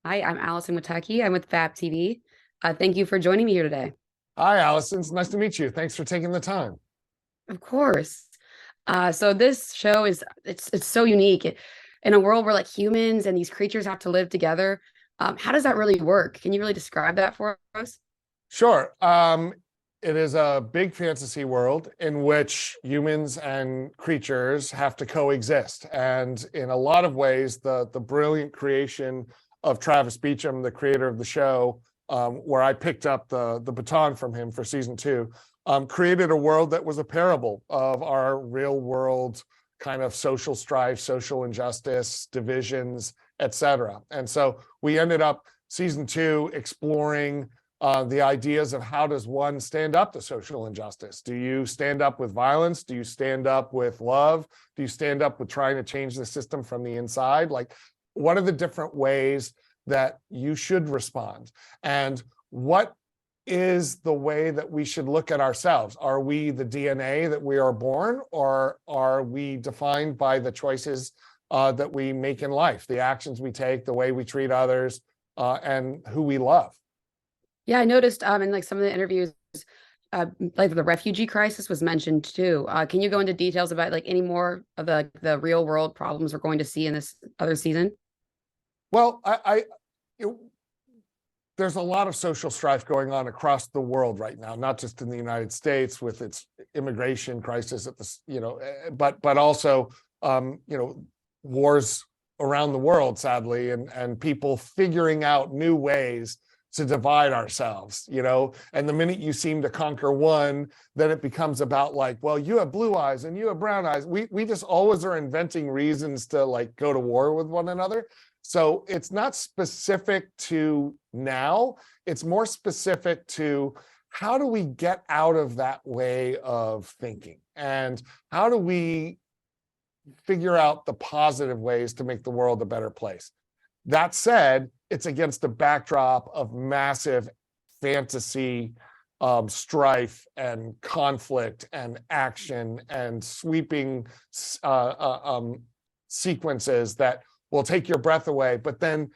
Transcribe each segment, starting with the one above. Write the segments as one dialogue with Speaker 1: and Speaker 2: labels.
Speaker 1: Hi, I'm Allison Witucki. I'm with FabTV. Thank you for joining me here today.
Speaker 2: Hi, Allison. It's nice to meet you. Thanks for taking the time.
Speaker 1: Of course. So this show is so unique. In a world where like humans and these creatures have to live together. How does that really work? Can you really describe that for us?
Speaker 2: Sure. It is a big fantasy world in which humans and creatures have to coexist. And in a lot of ways, the brilliant creation of Travis Beacham, the creator of the show, where I picked up the baton from him for season 2, created a world that was a parable of our real world kind of social strife, social injustice, divisions, etc. And so we ended up season 2 exploring the ideas of how does one stand up to social injustice? Do you stand up with violence? Do you stand up with love? Do you stand up with trying to change the system from the inside? Like, what are the different ways that you should respond? And what is the way that we should look at ourselves? Are we the DNA that we are born, or are we defined by the choices that we make in life, the actions we take, the way we treat others, and who we love?
Speaker 1: Yeah, I noticed in like some of the interviews, like the refugee crisis was mentioned too. Can you go into details about like any more of the real world problems we're going to see in this other season?
Speaker 2: Well, there's a lot of social strife going on across the world right now, not just in the United States with its immigration crisis at the, but also, wars around the world, sadly, and people figuring out new ways to divide ourselves, and the minute you seem to conquer one, then it becomes about like, well, you have blue eyes and you have brown eyes. We just always are inventing reasons to like go to war with one another. So it's not specific to now, it's more specific to how do we get out of that way of thinking, and how do we figure out the positive ways to make the world a better place. That said, it's against the backdrop of massive fantasy, strife and conflict and action and sweeping sequences that will take your breath away, but then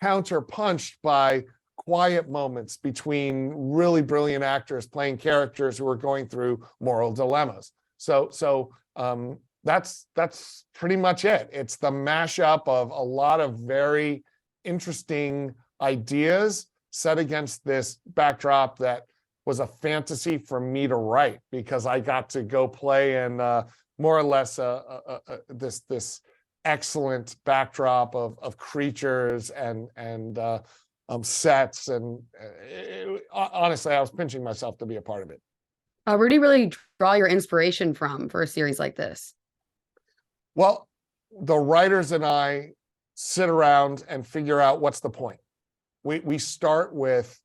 Speaker 2: counterpunched by quiet moments between really brilliant actors playing characters who are going through moral dilemmas. So that's pretty much it. It's the mashup of a lot of very interesting ideas set against this backdrop that was a fantasy for me to write, because I got to go play in more or less this excellent backdrop of creatures and sets, and honestly, I was pinching myself to be a part of it.
Speaker 1: Where do you really draw your inspiration from for a series like this?
Speaker 2: Well, the writers and I sit around and figure out what's the point. We start with,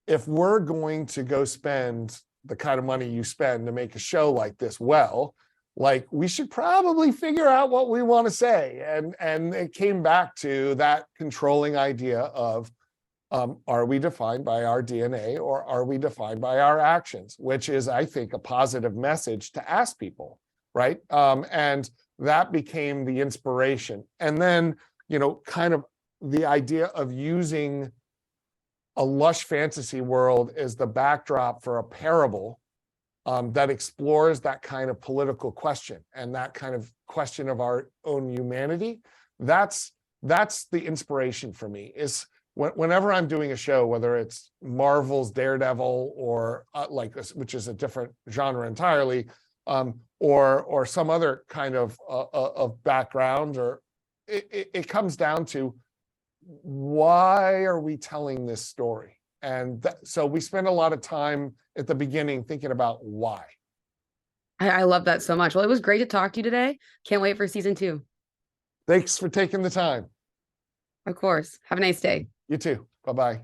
Speaker 2: if we're going to go spend the kind of money you spend to make a show like this, well, like, we should probably figure out what we want to say. And it came back to that controlling idea of, are we defined by our DNA, or are we defined by our actions? Which is, I think, a positive message to ask people, right? And that became the inspiration. And then, kind of the idea of using a lush fantasy world as the backdrop for a parable that explores that kind of political question and that kind of question of our own humanity. That's the inspiration for me, is whenever I'm doing a show, whether it's Marvel's Daredevil or which is a different genre entirely, or some other kind of background, or it comes down to, why are we telling this story? And so we spend a lot of time at the beginning thinking about why.
Speaker 1: I love that so much. Well, it was great to talk to you today. Can't wait for season 2.
Speaker 2: Thanks for taking the time.
Speaker 1: Of course. Have a nice day.
Speaker 2: You too. Bye-bye.